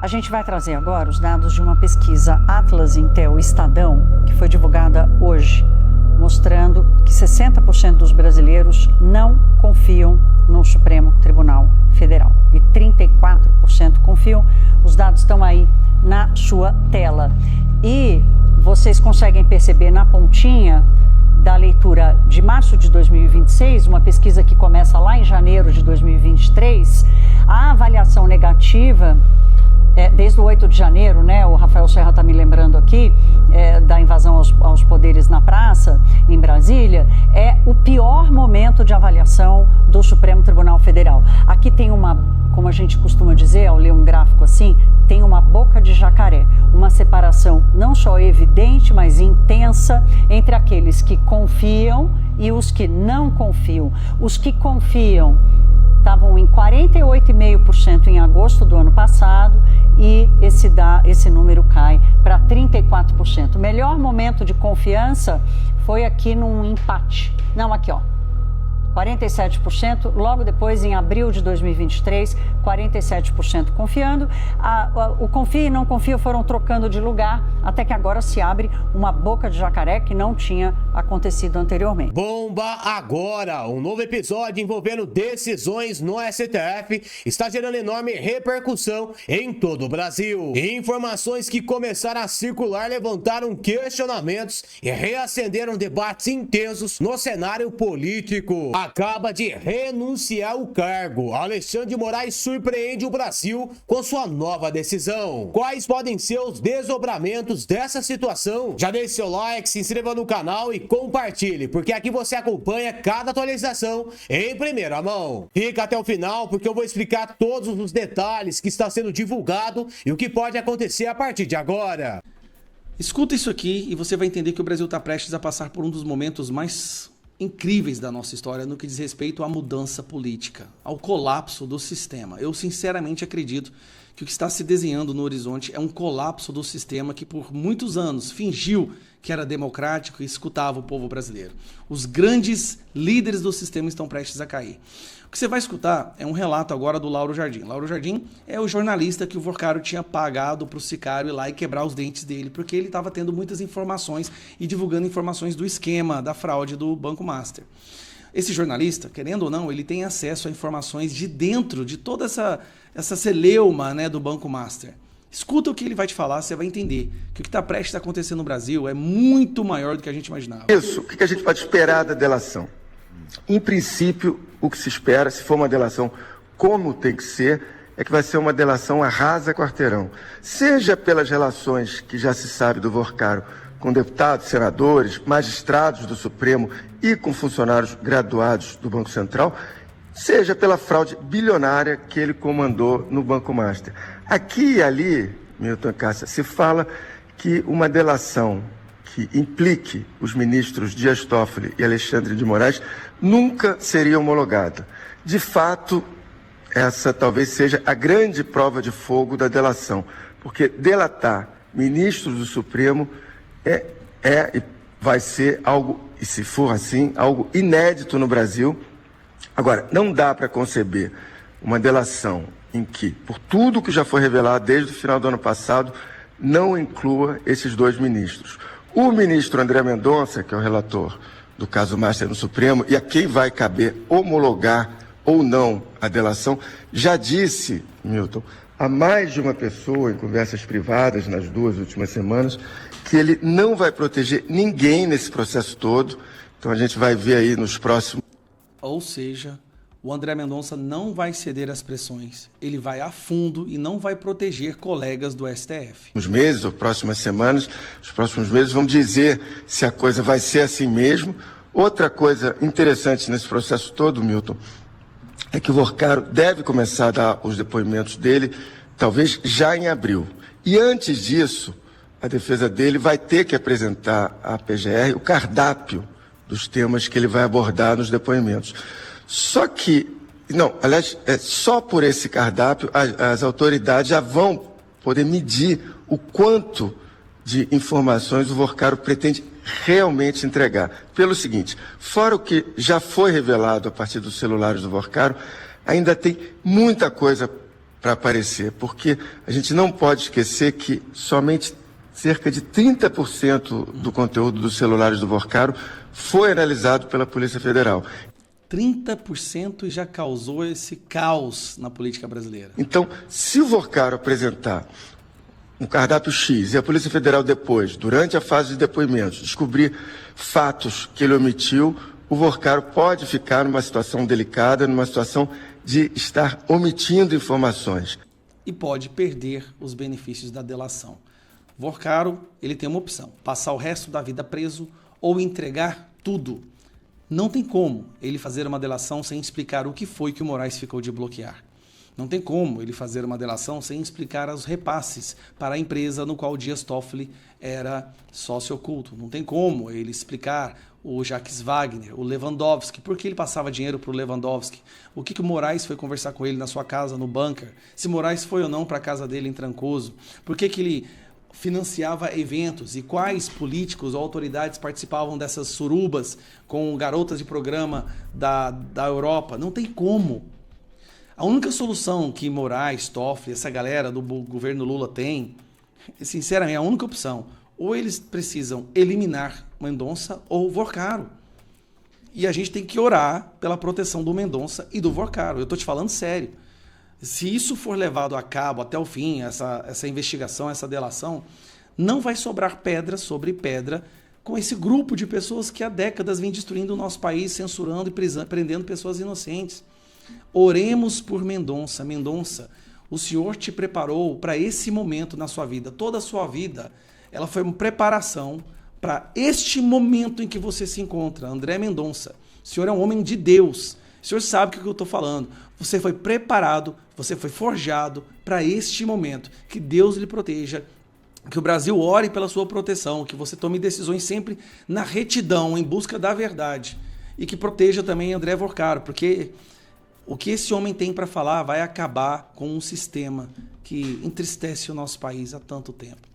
A gente vai trazer agora os dados de uma pesquisa Atlas Intel Estadão, que foi divulgada hoje, mostrando que 60% dos brasileiros não confiam no Supremo Tribunal Federal e 34% confiam. Os dados estão aí na sua tela. E vocês conseguem perceber na pontinha da leitura de março de 2026, uma pesquisa que começa lá em janeiro de 2023, a avaliação negativa, desde o 8 de janeiro, né, o Rafael Serra está me lembrando aqui, da invasão aos poderes na praça, em Brasília, é o pior momento de avaliação do Supremo Tribunal Federal. Aqui tem uma, como a gente costuma dizer, ao ler um gráfico assim, tem uma boca de jacaré, uma separação não só evidente, mas intensa entre aqueles que confiam e os que não confiam. Os que confiam estavam em 48,5% em agosto do ano passado e esse número cai para 34%. O melhor momento de confiança foi aqui num empate. Não, aqui ó. 47%, logo depois, em abril de 2023, 47% confiando. O confia e não confia foram trocando de lugar, até que agora se abre uma boca de jacaré que não tinha acontecido anteriormente. Bomba agora! Um novo episódio envolvendo decisões no STF está gerando enorme repercussão em todo o Brasil. Informações que começaram a circular levantaram questionamentos e reacenderam debates intensos no cenário político. Acaba de renunciar ao cargo. Alexandre de Moraes surpreende o Brasil com sua nova decisão. Quais podem ser os desdobramentos dessa situação? Já deixe seu like, se inscreva no canal e compartilhe, porque aqui você acompanha cada atualização em primeira mão. Fica até o final, porque eu vou explicar todos os detalhes que está sendo divulgado e o que pode acontecer a partir de agora. Escuta isso aqui e você vai entender que o Brasil está prestes a passar por um dos momentos mais incríveis da nossa história no que diz respeito à mudança política, ao colapso do sistema. Eu sinceramente acredito que o que está se desenhando no horizonte é um colapso do sistema que por muitos anos fingiu que era democrático e escutava o povo brasileiro. Os grandes líderes do sistema estão prestes a cair. O que você vai escutar é um relato agora do Lauro Jardim. Lauro Jardim é o jornalista que o Vorcaro tinha pagado para o Sicário ir lá e quebrar os dentes dele, porque ele estava tendo muitas informações e divulgando informações do esquema, da fraude do Banco Master. Esse jornalista, querendo ou não, ele tem acesso a informações de dentro de toda essa celeuma, né, do Banco Master. Escuta o que ele vai te falar, você vai entender que o que está prestes a acontecer no Brasil é muito maior do que a gente imaginava. Isso, o que a gente pode esperar da delação? Em princípio, o que se espera, se for uma delação como tem que ser, é que vai ser uma delação arrasa quarteirão. Seja pelas relações que já se sabe do Vorcaro com deputados, senadores, magistrados do Supremo e com funcionários graduados do Banco Central, seja pela fraude bilionária que ele comandou no Banco Master. Aqui e ali, Milton Cássia, se fala que uma delação que implique os ministros Dias Toffoli e Alexandre de Moraes nunca seria homologada. De fato, essa talvez seja a grande prova de fogo da delação, porque delatar ministros do Supremo é e vai ser algo, e se for assim, algo inédito no Brasil. Agora, não dá para conceber uma delação em que, por tudo que já foi revelado desde o final do ano passado, não inclua esses dois ministros. O ministro André Mendonça, que é o relator do caso Master no Supremo, e a quem vai caber homologar ou não a delação, já disse, Milton, a mais de uma pessoa em conversas privadas nas 2 últimas semanas, que ele não vai proteger ninguém nesse processo todo. Então a gente vai ver aí nos próximos... Ou seja, o André Mendonça não vai ceder às pressões, ele vai a fundo e não vai proteger colegas do STF. Nos meses ou próximas semanas, os próximos meses vão dizer se a coisa vai ser assim mesmo. Outra coisa interessante nesse processo todo, Milton, é que o Vorcaro deve começar a dar os depoimentos dele, talvez já em abril. E antes disso, a defesa dele vai ter que apresentar à PGR o cardápio dos temas que ele vai abordar nos depoimentos. Só que, não, aliás, só por esse cardápio as autoridades já vão poder medir o quanto de informações o Vorcaro pretende realmente entregar. Pelo seguinte, fora o que já foi revelado a partir dos celulares do Vorcaro, ainda tem muita coisa para aparecer, porque a gente não pode esquecer que somente cerca de 30% do conteúdo dos celulares do Vorcaro foi analisado pela Polícia Federal. 30% já causou esse caos na política brasileira. Então, se o Vorcaro apresentar um cardápio X e a Polícia Federal depois, durante a fase de depoimentos, descobrir fatos que ele omitiu, o Vorcaro pode ficar numa situação delicada, numa situação de estar omitindo informações. E pode perder os benefícios da delação. Vorcaro, ele tem uma opção: passar o resto da vida preso ou entregar tudo. Não tem como ele fazer uma delação sem explicar o que foi que o Moraes ficou de bloquear. Não tem como ele fazer uma delação sem explicar os repasses para a empresa no qual o Dias Toffoli era sócio oculto. Não tem como ele explicar o Jacques Wagner, o Lewandowski, por que ele passava dinheiro para o Lewandowski, o que o Moraes foi conversar com ele na sua casa, no bunker, se Moraes foi ou não para a casa dele em Trancoso, por que ele financiava eventos e quais políticos ou autoridades participavam dessas surubas com garotas de programa da Europa. Não tem como. A única solução que Moraes, Toffoli, essa galera do governo Lula tem, sinceramente, é a única opção. Ou eles precisam eliminar Mendonça ou Vorcaro. E a gente tem que orar pela proteção do Mendonça e do Vorcaro. Eu estou te falando sério. Se isso for levado a cabo até o fim, essa investigação, essa delação, não vai sobrar pedra sobre pedra com esse grupo de pessoas que há décadas vem destruindo o nosso país, censurando e prendendo pessoas inocentes. Oremos por Mendonça. Mendonça, o Senhor te preparou para esse momento na sua vida. Toda a sua vida, ela foi uma preparação para este momento em que você se encontra. André Mendonça, o Senhor é um homem de Deus. O Senhor sabe o que eu estou falando. Você foi preparado, você foi forjado para este momento. Que Deus lhe proteja, que o Brasil ore pela sua proteção, que você tome decisões sempre na retidão, em busca da verdade. E que proteja também André Vorcaro, porque o que esse homem tem para falar vai acabar com um sistema que entristece o nosso país há tanto tempo.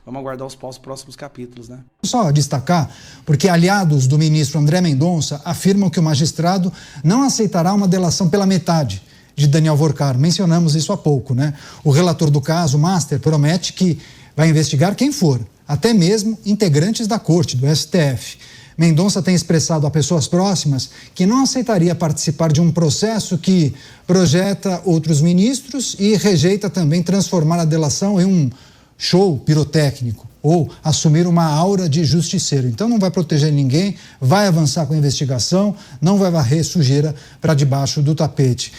Vamos aguardar os próximos capítulos, né? Só destacar, porque aliados do ministro André Mendonça afirmam que o magistrado não aceitará uma delação pela metade de Daniel Vorcaro. Mencionamos isso há pouco, né? O relator do caso, Master, promete que vai investigar quem for, até mesmo integrantes da corte, do STF. Mendonça tem expressado a pessoas próximas que não aceitaria participar de um processo que projeta outros ministros e rejeita também transformar a delação em um show pirotécnico ou assumir uma aura de justiceiro. Então não vai proteger ninguém, vai avançar com a investigação, não vai varrer sujeira para debaixo do tapete.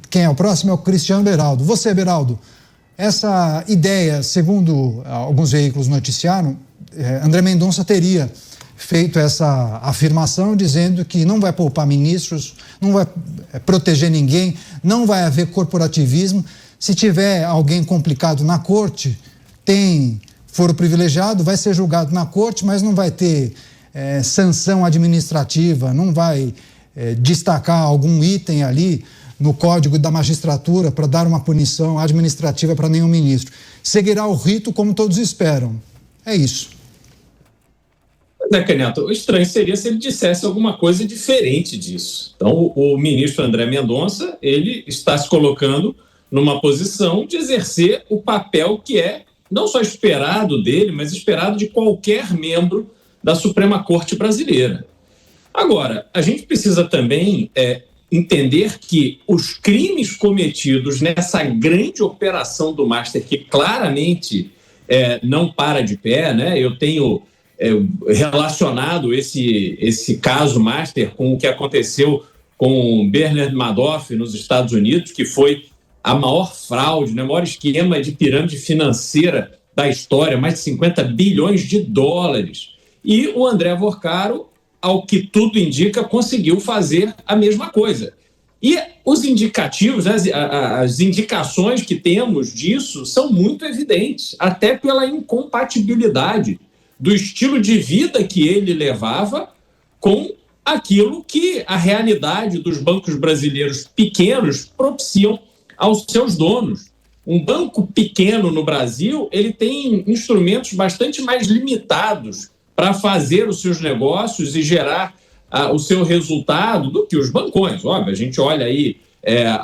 Quem é o próximo é o Cristiano Beraldo. Você, Beraldo, essa ideia, segundo alguns veículos noticiaram, André Mendonça teria feito essa afirmação dizendo que não vai poupar ministros, não vai proteger ninguém, não vai haver corporativismo. Se tiver alguém complicado na corte, tem foro privilegiado, vai ser julgado na corte, mas não vai ter sanção administrativa, não vai destacar algum item ali no Código da Magistratura para dar uma punição administrativa para nenhum ministro. Seguirá o rito como todos esperam. É isso. Zeca Neto, o estranho seria se ele dissesse alguma coisa diferente disso. Então, o ministro André Mendonça, ele está se colocando numa posição de exercer o papel que é não só esperado dele, mas esperado de qualquer membro da Suprema Corte brasileira. Agora, a gente precisa também entender que os crimes cometidos nessa grande operação do Master, que claramente não para de pé, né? Eu tenho relacionado esse caso Master com o que aconteceu com Bernard Madoff nos Estados Unidos, que foi a maior fraude, né, o maior esquema de pirâmide financeira da história, mais de 50 bilhões de dólares. E o André Vorcaro, ao que tudo indica, conseguiu fazer a mesma coisa. E os indicativos, as indicações que temos disso são muito evidentes, até pela incompatibilidade do estilo de vida que ele levava com aquilo que a realidade dos bancos brasileiros pequenos propiciam aos seus donos. Um banco pequeno no Brasil, ele tem instrumentos bastante mais limitados para fazer os seus negócios e gerar o seu resultado do que os bancões. Óbvio, a gente olha aí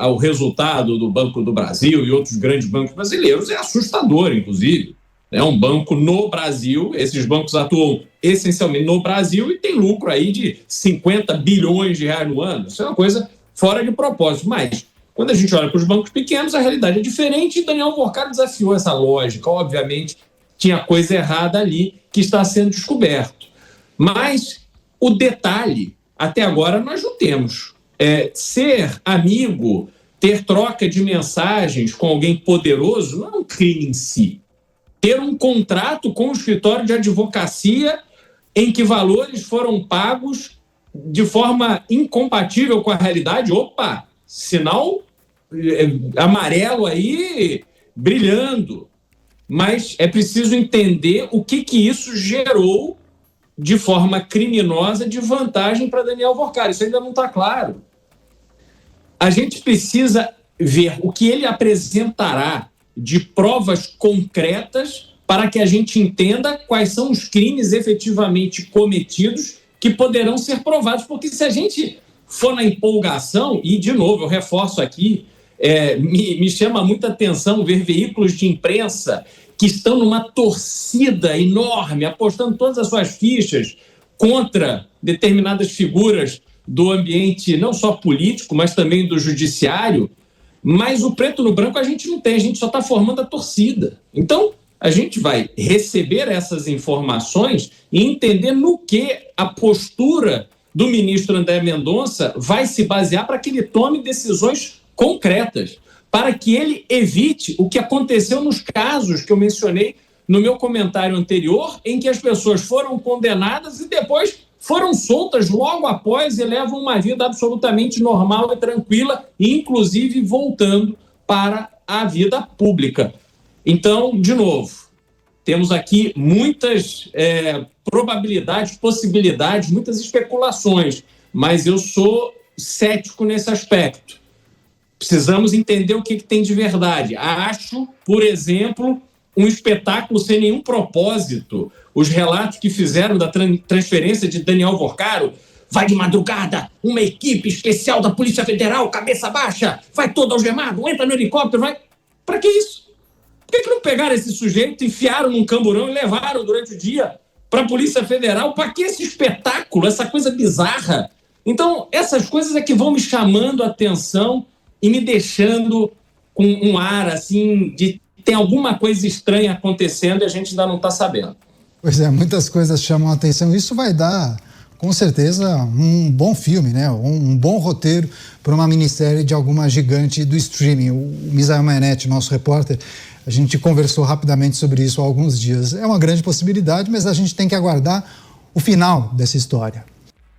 o resultado do Banco do Brasil e outros grandes bancos brasileiros é assustador, inclusive. É um banco no Brasil, esses bancos atuam essencialmente no Brasil e tem lucro aí de 50 bilhões de reais no ano. Isso é uma coisa fora de propósito. Mas, quando a gente olha para os bancos pequenos, a realidade é diferente e Daniel Alvorcaro desafiou essa lógica. Obviamente, tinha coisa errada ali que está sendo descoberto. Mas o detalhe, até agora, nós não temos. Ser amigo, ter troca de mensagens com alguém poderoso não é um crime em si. Ter um contrato com o escritório de advocacia em que valores foram pagos de forma incompatível com a realidade, opa, sinal amarelo aí brilhando. Mas é preciso entender o que isso gerou de forma criminosa de vantagem para Daniel Alvorcaro. Isso ainda não está claro. A gente precisa ver o que ele apresentará de provas concretas para que a gente entenda quais são os crimes efetivamente cometidos que poderão ser provados. Porque se a gente for na empolgação, e de novo, eu reforço aqui, me chama muita atenção ver veículos de imprensa que estão numa torcida enorme, apostando todas as suas fichas contra determinadas figuras do ambiente não só político, mas também do judiciário. Mas o preto no branco a gente não tem, a gente só está formando a torcida. Então, a gente vai receber essas informações e entender no que a postura do ministro André Mendonça vai se basear para que ele tome decisões concretas, para que ele evite o que aconteceu nos casos que eu mencionei no meu comentário anterior, em que as pessoas foram condenadas e depois foram soltas logo após e levam uma vida absolutamente normal e tranquila, inclusive voltando para a vida pública. Então, de novo, temos aqui muitas probabilidades, possibilidades, muitas especulações, mas eu sou cético nesse aspecto. Precisamos entender o que tem de verdade. Acho, por exemplo, um espetáculo sem nenhum propósito. Os relatos que fizeram da transferência de Daniel Alvorcaro, vai de madrugada, uma equipe especial da Polícia Federal, cabeça baixa, vai todo algemado, entra no helicóptero, vai... Para que isso? Por que não pegaram esse sujeito, enfiaram num camburão e levaram durante o dia para a Polícia Federal? Para que esse espetáculo, essa coisa bizarra? Então, essas coisas é que vão me chamando a atenção e me deixando com um ar, assim, de tem alguma coisa estranha acontecendo e a gente ainda não está sabendo. Pois é, muitas coisas chamam a atenção. Isso vai dar, com certeza, um bom filme, né? Um bom roteiro para uma minissérie de alguma gigante do streaming. O Misael Manetti, nosso repórter, a gente conversou rapidamente sobre isso há alguns dias. É uma grande possibilidade, mas a gente tem que aguardar o final dessa história.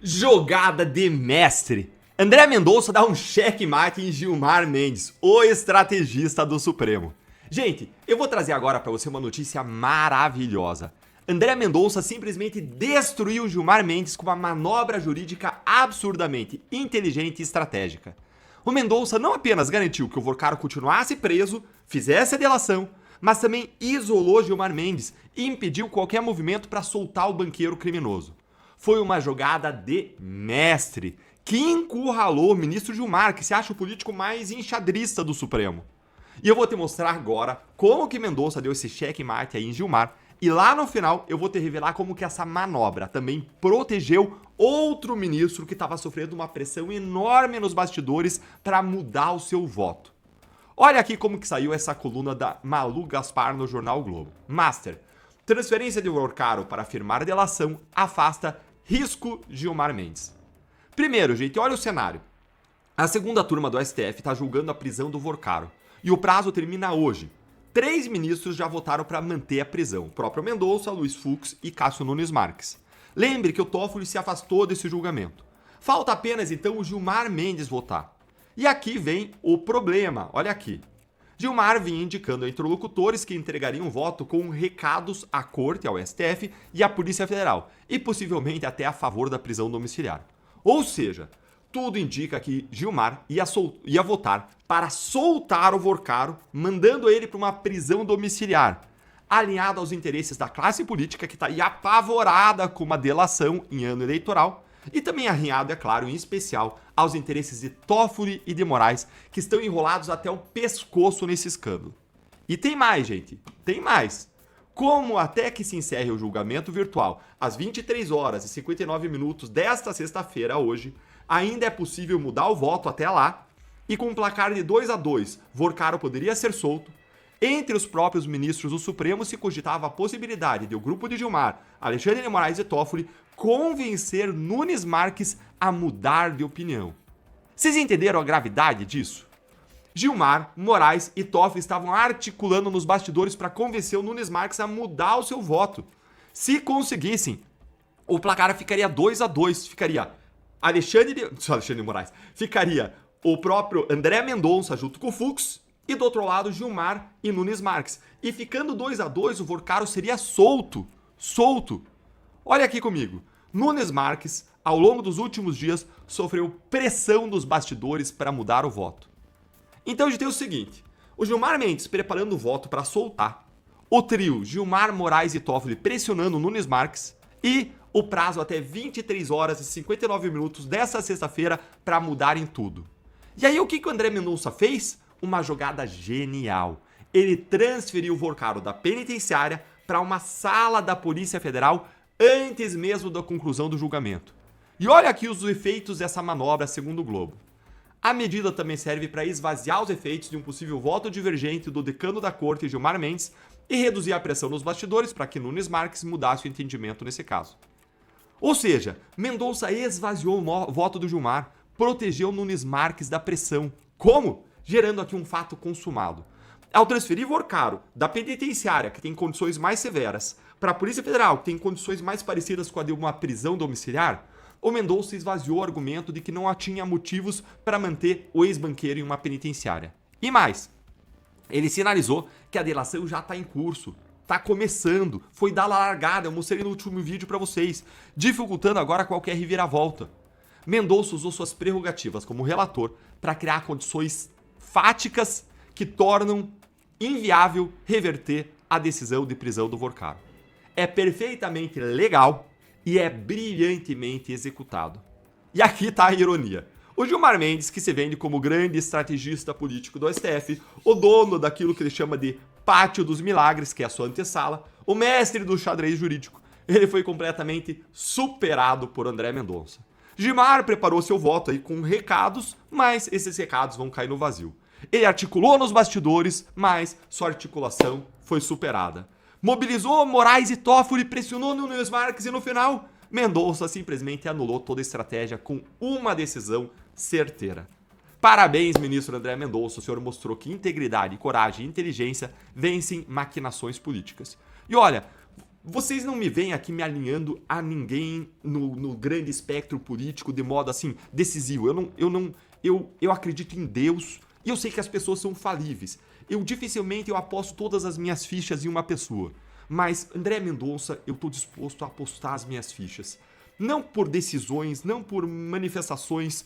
Jogada de mestre. André Mendonça dá um checkmate em Gilmar Mendes, o estrategista do Supremo. Gente, eu vou trazer agora para você uma notícia maravilhosa. André Mendonça simplesmente destruiu Gilmar Mendes com uma manobra jurídica absurdamente inteligente e estratégica. O Mendonça não apenas garantiu que o Alvorcaro continuasse preso, fizesse a delação, mas também isolou Gilmar Mendes e impediu qualquer movimento para soltar o banqueiro criminoso. Foi uma jogada de mestre que encurralou o ministro Gilmar, que se acha o político mais enxadrista do Supremo. E eu vou te mostrar agora como que Mendonça deu esse checkmate aí em Gilmar. E lá no final eu vou te revelar como que essa manobra também protegeu outro ministro que estava sofrendo uma pressão enorme nos bastidores para mudar o seu voto. Olha aqui como que saiu essa coluna da Malu Gaspar no jornal o Globo. Master, transferência de Alvorcaro para firmar delação afasta risco Gilmar Mendes. Primeiro, gente, olha o cenário. A segunda turma do STF está julgando a prisão do Alvorcaro. E o prazo termina hoje. 3 ministros já votaram para manter a prisão. O próprio Mendonça, Luiz Fux e Cássio Nunes Marques. Lembre que o Toffoli se afastou desse julgamento. Falta apenas, então, o Gilmar Mendes votar. E aqui vem o problema. Olha aqui. Gilmar vinha indicando a interlocutores que entregariam o voto com recados à Corte, ao STF e à Polícia Federal. E possivelmente até a favor da prisão domiciliar. Ou seja, tudo indica que Gilmar ia votar para soltar o Alvorcaro, mandando ele para uma prisão domiciliar, alinhado aos interesses da classe política que está aí apavorada com uma delação em ano eleitoral E também arranhado, é claro, em especial, aos interesses de Toffoli e de Moraes, que estão enrolados até o pescoço nesse escândalo. E tem mais, gente, tem mais. Como até que se encerre o julgamento virtual às 23 horas e 59 minutos desta sexta-feira, hoje, ainda é possível mudar o voto até lá, e com um placar de 2-2, Vorcaro poderia ser solto. Entre os próprios ministros do Supremo se cogitava a possibilidade de o grupo de Gilmar, Alexandre de Moraes e Toffoli convencer Nunes Marques a mudar de opinião. Vocês entenderam a gravidade disso? Gilmar, Moraes e Toffoli estavam articulando nos bastidores para convencer o Nunes Marques a mudar o seu voto. Se conseguissem, o placar ficaria 2-2, ficaria Alexandre de Moraes, ficaria o próprio André Mendonça junto com o Fux e do outro lado Gilmar e Nunes Marques. E ficando 2-2, o Vorcaro seria solto. Olha aqui comigo. Nunes Marques, ao longo dos últimos dias, sofreu pressão dos bastidores para mudar o voto. Então a gente tem o seguinte, o Gilmar Mendes preparando o voto para soltar, o trio Gilmar, Moraes e Toffoli pressionando o Nunes Marques e o prazo até 23 horas e 59 minutos dessa sexta-feira para mudarem tudo. E aí o que o André Mendonça fez? Uma jogada genial. Ele transferiu o Vorcaro da penitenciária para uma sala da Polícia Federal antes mesmo da conclusão do julgamento. E olha aqui os efeitos dessa manobra segundo o Globo. A medida também serve para esvaziar os efeitos de um possível voto divergente do decano da corte, Gilmar Mendes, e reduzir a pressão nos bastidores para que Nunes Marques mudasse o entendimento nesse caso. Ou seja, Mendonça esvaziou o voto do Gilmar, protegeu Nunes Marques da pressão. Como? Gerando aqui um fato consumado. Ao transferir Vorcaro da penitenciária, que tem condições mais severas, para a Polícia Federal, que tem condições mais parecidas com a de uma prisão domiciliar, o Mendonça esvaziou o argumento de que não tinha motivos para manter o ex-banqueiro em uma penitenciária. E mais, ele sinalizou que a delação já está em curso, está começando, foi dar largada, eu mostrei no último vídeo para vocês, dificultando agora qualquer reviravolta. Mendonça usou suas prerrogativas como relator para criar condições fáticas que tornam inviável reverter a decisão de prisão do Vorcaro. É perfeitamente legal e é brilhantemente executado. E aqui está a ironia. O Gilmar Mendes, que se vende como grande estrategista político do STF, o dono daquilo que ele chama de Pátio dos Milagres, que é a sua antessala, o mestre do xadrez jurídico, ele foi completamente superado por André Mendonça. Gilmar preparou seu voto aí com recados, mas esses recados vão cair no vazio. Ele articulou nos bastidores, mas sua articulação foi superada. Mobilizou Moraes e Toffoli, pressionou Nunes Marques e no final, Mendonça simplesmente anulou toda a estratégia com uma decisão certeira. Parabéns, ministro André Mendonça, o senhor mostrou que integridade, coragem e inteligência vencem maquinações políticas. E olha, vocês não me veem aqui me alinhando a ninguém no grande espectro político de modo assim decisivo. Eu acredito em Deus e eu sei que as pessoas são falíveis. Dificilmente eu aposto todas as minhas fichas em uma pessoa. Mas André Mendonça, eu estou disposto a apostar as minhas fichas. Não por decisões, não por manifestações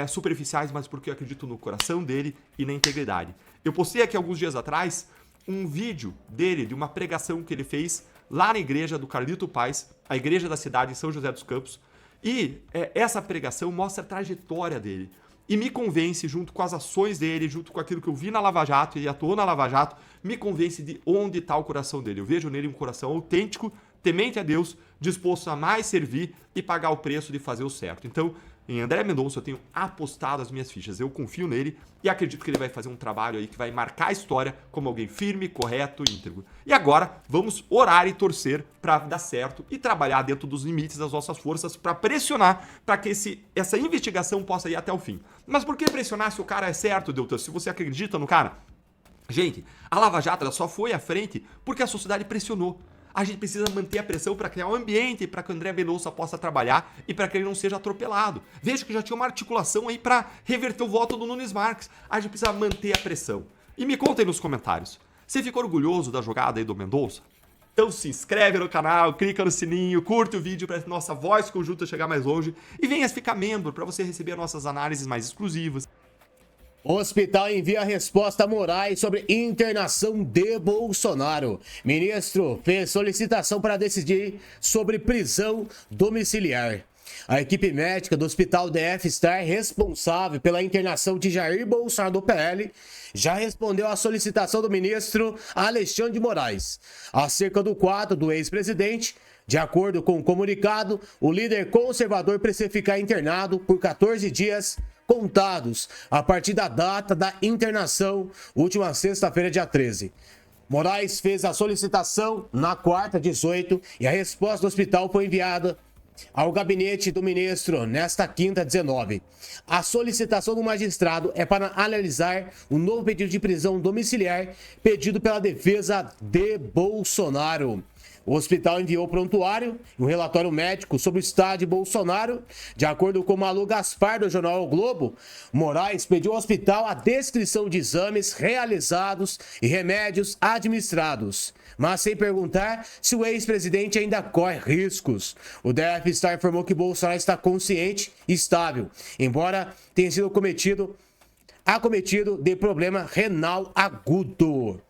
superficiais, mas porque eu acredito no coração dele e na integridade. Eu postei aqui alguns dias atrás um vídeo dele, de uma pregação que ele fez lá na igreja do Carlito Paes, a igreja da cidade em São José dos Campos. E essa pregação mostra a trajetória dele. E me convence, junto com as ações dele, junto com aquilo que eu vi na Lava Jato, ele atuou na Lava Jato, me convence de onde está o coração dele. Eu vejo nele um coração autêntico, temente a Deus, disposto a mais servir e pagar o preço de fazer o certo. Então, em André Mendonça eu tenho apostado as minhas fichas. Eu confio nele e acredito que ele vai fazer um trabalho aí que vai marcar a história como alguém firme, correto e íntegro. E agora, vamos orar e torcer para dar certo e trabalhar dentro dos limites das nossas forças para pressionar para que essa investigação possa ir até o fim. Mas por que pressionar se o cara é certo, Deltan? Se você acredita no cara? Gente, a Lava Jato ela só foi à frente porque a sociedade pressionou. A gente precisa manter a pressão para criar um ambiente para que o André Mendonça possa trabalhar e para que ele não seja atropelado. Veja que já tinha uma articulação aí para reverter o voto do Nunes Marques. A gente precisa manter a pressão. E me conta aí nos comentários. Você ficou orgulhoso da jogada aí do Mendonça? Então se inscreve no canal, clica no sininho, curte o vídeo para nossa voz conjunta chegar mais longe e venha ficar membro para você receber nossas análises mais exclusivas. Hospital envia resposta a Moraes sobre internação de Bolsonaro. Ministro fez solicitação para decidir sobre prisão domiciliar. A equipe médica do Hospital DF Star, responsável pela internação de Jair Bolsonaro do PL, já respondeu à solicitação do ministro Alexandre de Moraes acerca do quadro do ex-presidente. De acordo com o comunicado, o líder conservador precisa ficar internado por 14 dias contados a partir da data da internação, última sexta-feira, dia 13. Moraes fez a solicitação na quarta, 18, e a resposta do hospital foi enviada ao gabinete do ministro nesta quinta, 19. A solicitação do magistrado é para analisar o novo pedido de prisão domiciliar pedido pela defesa de Bolsonaro. O hospital enviou prontuário e um relatório médico sobre o estado de Bolsonaro. De acordo com Malu Gaspar, do jornal O Globo, Moraes pediu ao hospital a descrição de exames realizados e remédios administrados, mas sem perguntar se o ex-presidente ainda corre riscos. O DF Star informou que Bolsonaro está consciente e estável, embora tenha sido acometido de problema renal agudo.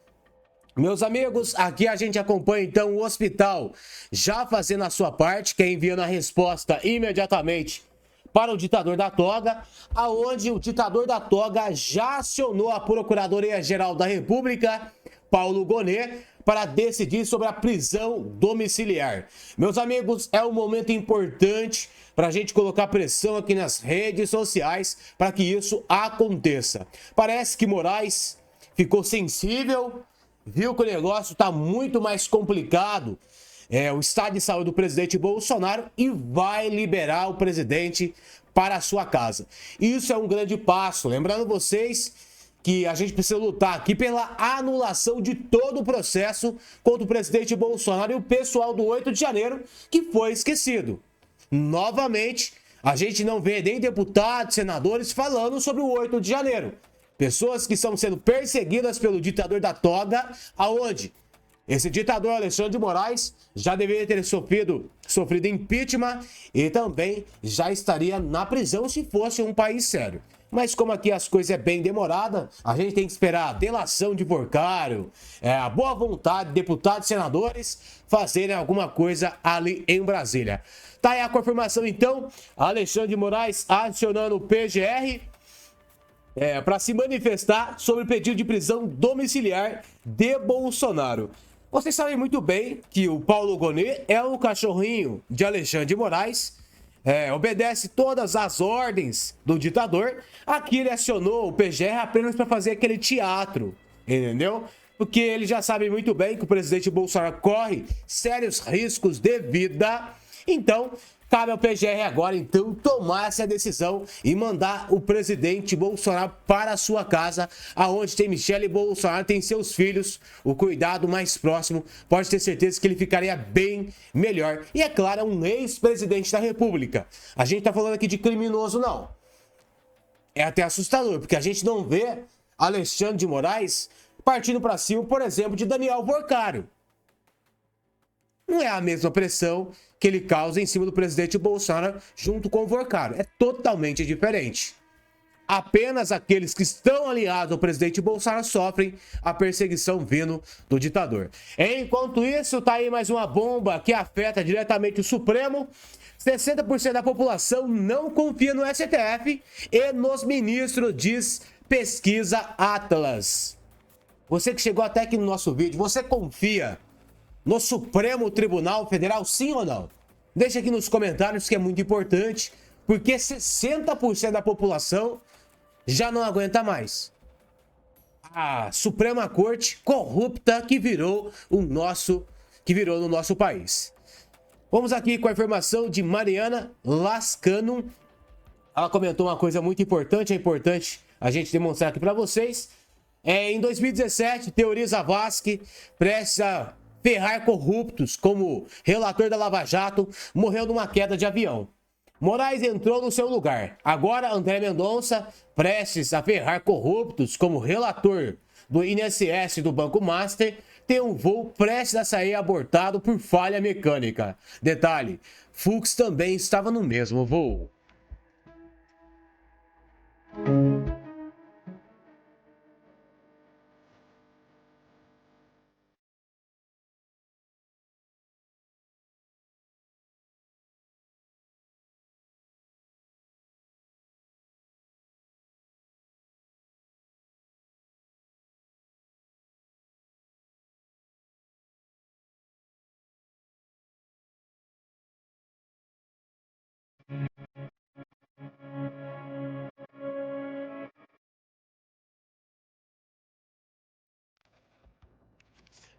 Meus amigos, aqui a gente acompanha então o hospital já fazendo a sua parte, que é enviando a resposta imediatamente para o ditador da toga, aonde o ditador da toga já acionou a Procuradoria-Geral da República, Paulo Gonet, para decidir sobre a prisão domiciliar. Meus amigos, é um momento importante para a gente colocar pressão aqui nas redes sociais para que isso aconteça. Parece que Moraes ficou sensível, viu que o negócio está muito mais complicado, o estado de saúde do presidente Bolsonaro, e vai liberar o presidente para a sua casa. Isso é um grande passo. Lembrando vocês que a gente precisa lutar aqui pela anulação de todo o processo contra o presidente Bolsonaro e o pessoal do 8 de janeiro, que foi esquecido. Novamente, a gente não vê nem deputados, senadores falando sobre o 8 de janeiro. Pessoas que estão sendo perseguidas pelo ditador da toga, aonde esse ditador Alexandre de Moraes já deveria ter sofrido impeachment e também já estaria na prisão se fosse um país sério. Mas como aqui as coisas é bem demorada, a gente tem que esperar a delação de Porcaro, a boa vontade de deputados e senadores fazerem alguma coisa ali em Brasília. Tá aí a confirmação então, Alexandre de Moraes acionando o PGR para se manifestar sobre o pedido de prisão domiciliar de Bolsonaro. Vocês sabem muito bem que o Paulo Gonet é um cachorrinho de Alexandre de Moraes, obedece todas as ordens do ditador. Aqui ele acionou o PGR apenas para fazer aquele teatro, entendeu? Porque ele já sabe muito bem que o presidente Bolsonaro corre sérios riscos de vida. Então, cabe ao PGR agora, então, tomar essa decisão e mandar o presidente Bolsonaro para a sua casa, aonde tem Michele Bolsonaro, tem seus filhos, o cuidado mais próximo. Pode ter certeza que ele ficaria bem melhor. E, é claro, um ex-presidente da República. A gente tá falando aqui de criminoso, não. É até assustador, porque a gente não vê Alexandre de Moraes partindo para cima, por exemplo, de Daniel Porcaro. Não é a mesma pressão que ele causa em cima do presidente Bolsonaro junto com o Porcaro. É totalmente diferente. Apenas aqueles que estão aliados ao presidente Bolsonaro sofrem a perseguição vindo do ditador. Enquanto isso, tá aí mais uma bomba que afeta diretamente o Supremo. 60% da população não confia no STF e nos ministros, diz pesquisa Atlas. Você que chegou até aqui no nosso vídeo, você confia no Supremo Tribunal Federal, sim ou não? Deixa aqui nos comentários, que é muito importante, porque 60% da população já não aguenta mais a Suprema Corte corrupta que virou no nosso país. Vamos aqui com a informação de Mariana Lascano. Ela comentou uma coisa muito importante, é importante a gente demonstrar aqui para vocês. Em 2017, Teori Zavascki, prestes a ferrar corruptos como relator da Lava Jato, morreu numa queda de avião. Moraes entrou no seu lugar. Agora, André Mendonça, prestes a ferrar corruptos como relator do INSS do Banco Master, tem um voo prestes a sair abortado por falha mecânica. Detalhe, Fux também estava no mesmo voo.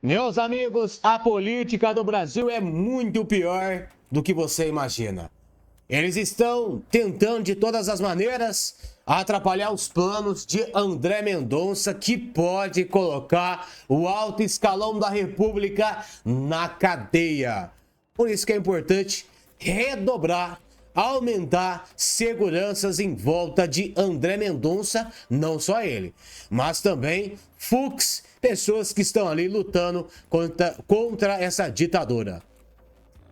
Meus amigos, a política do Brasil é muito pior do que você imagina. Eles estão tentando de todas as maneiras atrapalhar os planos de André Mendonça, que pode colocar o alto escalão da República na cadeia. Por isso que é importante redobrar, aumentar seguranças em volta de André Mendonça, não só ele, mas também Fux, pessoas que estão ali lutando contra essa ditadura.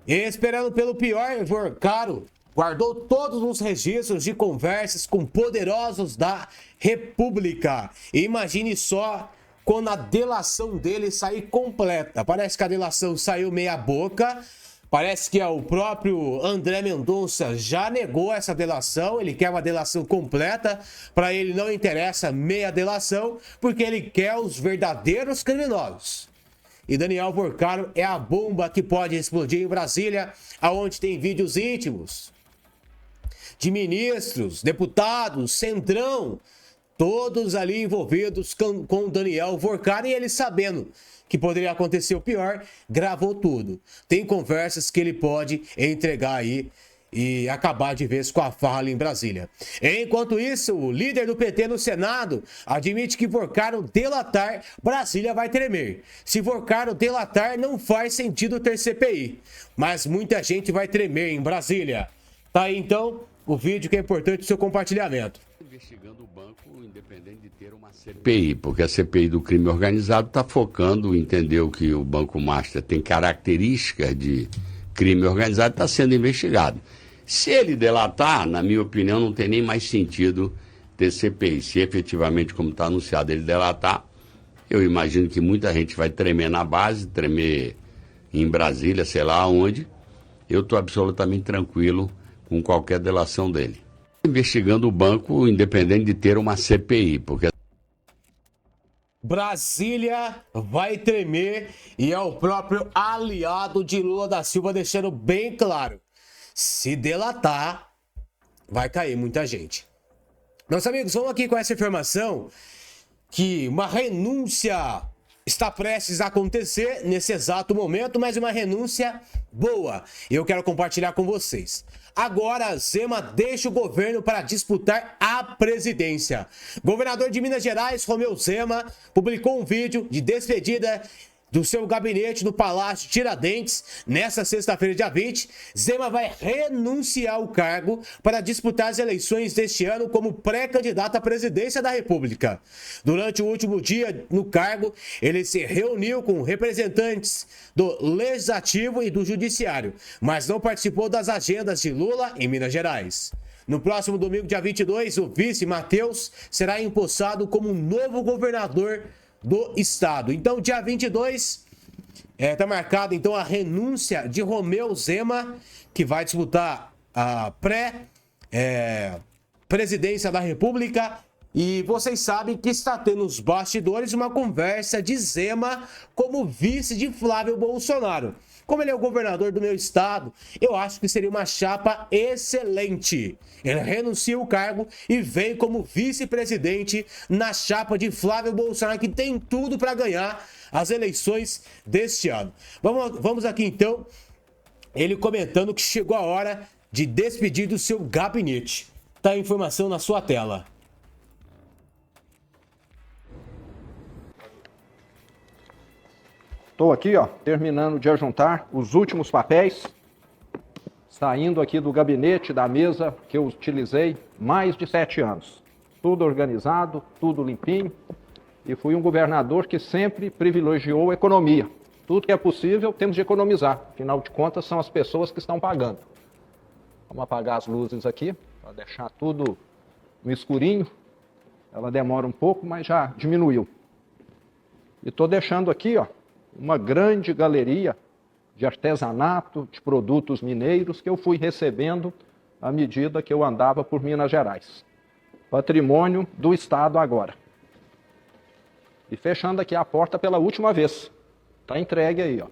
E esperando pelo pior, Vorcaro guardou todos os registros de conversas com poderosos da República. E imagine só quando a delação dele sair completa. Parece que a delação saiu meia boca. Parece que o próprio André Mendonça já negou essa delação. Ele quer uma delação completa. Para ele não interessa meia delação, porque ele quer os verdadeiros criminosos. E Daniel Vorcaro é a bomba que pode explodir em Brasília, aonde tem vídeos íntimos de ministros, deputados, centrão, todos ali envolvidos com Daniel Vorcaro, e ele sabendo que poderia acontecer o pior, gravou tudo. Tem conversas que ele pode entregar aí e acabar de vez com a farra ali em Brasília. Enquanto isso, o líder do PT no Senado admite que Vorcaro delatar, Brasília vai tremer. Se Vorcaro delatar, não faz sentido ter CPI. Mas muita gente vai tremer em Brasília. Tá aí então o vídeo que é importante o seu compartilhamento. Investigando o banco, independente de ter uma CPI, porque a CPI do crime organizado está focando, entendeu que o Banco Master tem características de crime organizado, está sendo investigado. Se ele delatar, na minha opinião, não tem nem mais sentido ter CPI. Se efetivamente, como está anunciado, ele delatar, eu imagino que muita gente vai tremer na base, tremer em Brasília, sei lá onde. Eu estou absolutamente tranquilo com qualquer delação dele. Investigando o banco, independente de ter uma CPI, porque Brasília vai tremer e é o próprio aliado de Lula da Silva deixando bem claro. Se delatar, vai cair muita gente. Meus amigos, vamos aqui com essa informação que uma renúncia está prestes a acontecer nesse exato momento, mas uma renúncia boa. E eu quero compartilhar com vocês. Agora, Zema deixa o governo para disputar a presidência. Governador de Minas Gerais, Romeu Zema, publicou um vídeo de despedida do seu gabinete no Palácio Tiradentes. Nesta sexta-feira, dia 20, Zema vai renunciar ao cargo para disputar as eleições deste ano como pré-candidato à presidência da República. Durante o último dia no cargo, ele se reuniu com representantes do Legislativo e do Judiciário, mas não participou das agendas de Lula em Minas Gerais. No próximo domingo, dia 22, o vice Matheus será empossado como novo governador do estado. Então, dia 22, tá marcado então a renúncia de Romeu Zema, que vai disputar a pré-presidência da República. E vocês sabem que está tendo nos bastidores uma conversa de Zema como vice de Flávio Bolsonaro. Como ele é o governador do meu estado, eu acho que seria uma chapa excelente. Ele renuncia o cargo e vem como vice-presidente na chapa de Flávio Bolsonaro, que tem tudo para ganhar as eleições deste ano. Vamos aqui então, ele comentando que chegou a hora de despedir do seu gabinete. Tá a informação na sua tela. Estou aqui, terminando de ajuntar os últimos papéis, saindo aqui do gabinete, da mesa que eu utilizei mais de 7 anos. Tudo organizado, tudo limpinho, e fui um governador que sempre privilegiou a economia. Tudo que é possível temos de economizar, afinal de contas são as pessoas que estão pagando. Vamos apagar as luzes aqui, para deixar tudo no escurinho. Ela demora um pouco, mas já diminuiu. E estou deixando aqui, uma grande galeria de artesanato, de produtos mineiros que eu fui recebendo à medida que eu andava por Minas Gerais. Patrimônio do Estado agora. E fechando aqui a porta pela última vez. Está entregue aí, Eu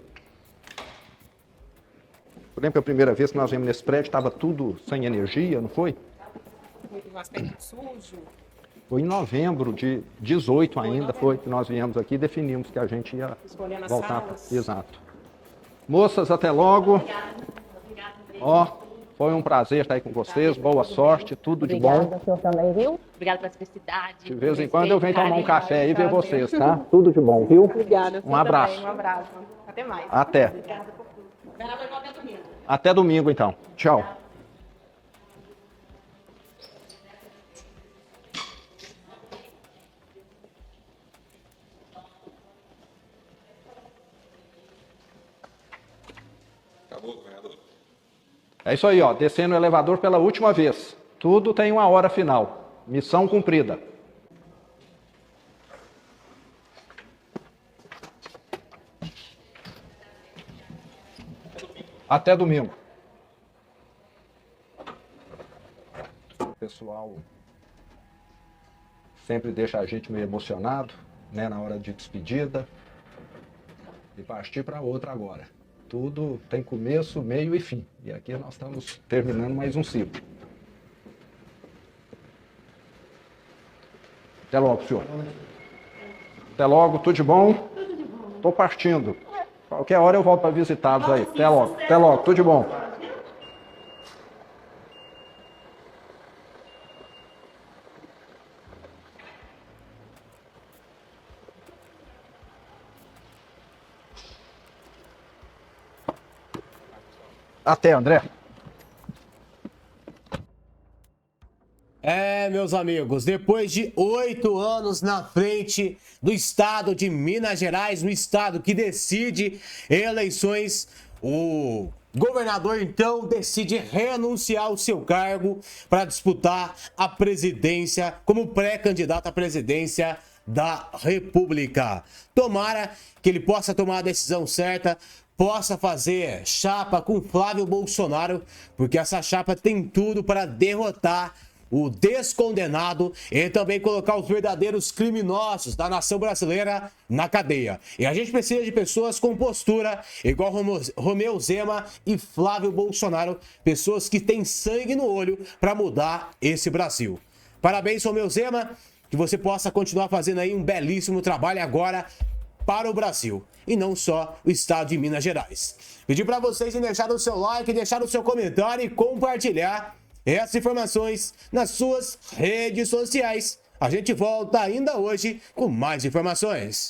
lembro que a primeira vez que nós vimos nesse prédio estava tudo sem energia, não foi? Um aspecto sujo. Foi em novembro de 18 ainda, foi que nós viemos aqui e definimos que a gente ia voltar. Exato. Moças, até logo. Ó, foi um prazer estar aí com vocês. Boa sorte, tudo de bom. Obrigada, senhor também, viu? Obrigada pela felicidade. De vez em quando eu venho tomar um café aí e ver vocês, tá? Tudo de bom, viu? Obrigada. Um abraço. Também, um abraço. Até mais. Até. Até domingo. Até domingo, então. Tchau. É isso aí, ó, descendo o elevador pela última vez. Tudo tem uma hora final. Missão cumprida. Até domingo. O pessoal sempre deixa a gente meio emocionado, né, na hora de despedida. E partir para outra agora. Tudo tem começo, meio e fim. E aqui nós estamos terminando mais um ciclo. Até logo, senhor. Até logo, tudo de bom? Tudo de bom. Estou partindo. Qualquer hora eu volto para visitá-los aí. Até logo, tudo de bom. Até, André. Meus amigos, depois de 8 anos na frente do estado de Minas Gerais, no estado que decide eleições, o governador então decide renunciar ao seu cargo para disputar a presidência como pré-candidato à presidência da República. Tomara que ele possa tomar a decisão certa, possa fazer chapa com Flávio Bolsonaro, porque essa chapa tem tudo para derrotar o descondenado e também colocar os verdadeiros criminosos da nação brasileira na cadeia. E a gente precisa de pessoas com postura, igual Romeu Zema e Flávio Bolsonaro, pessoas que têm sangue no olho para mudar esse Brasil. Parabéns, Romeu Zema, que você possa continuar fazendo aí um belíssimo trabalho agora para o Brasil e não só o estado de Minas Gerais. Pedir para vocês deixar o seu like, deixar o seu comentário e compartilhar essas informações nas suas redes sociais. A gente volta ainda hoje com mais informações.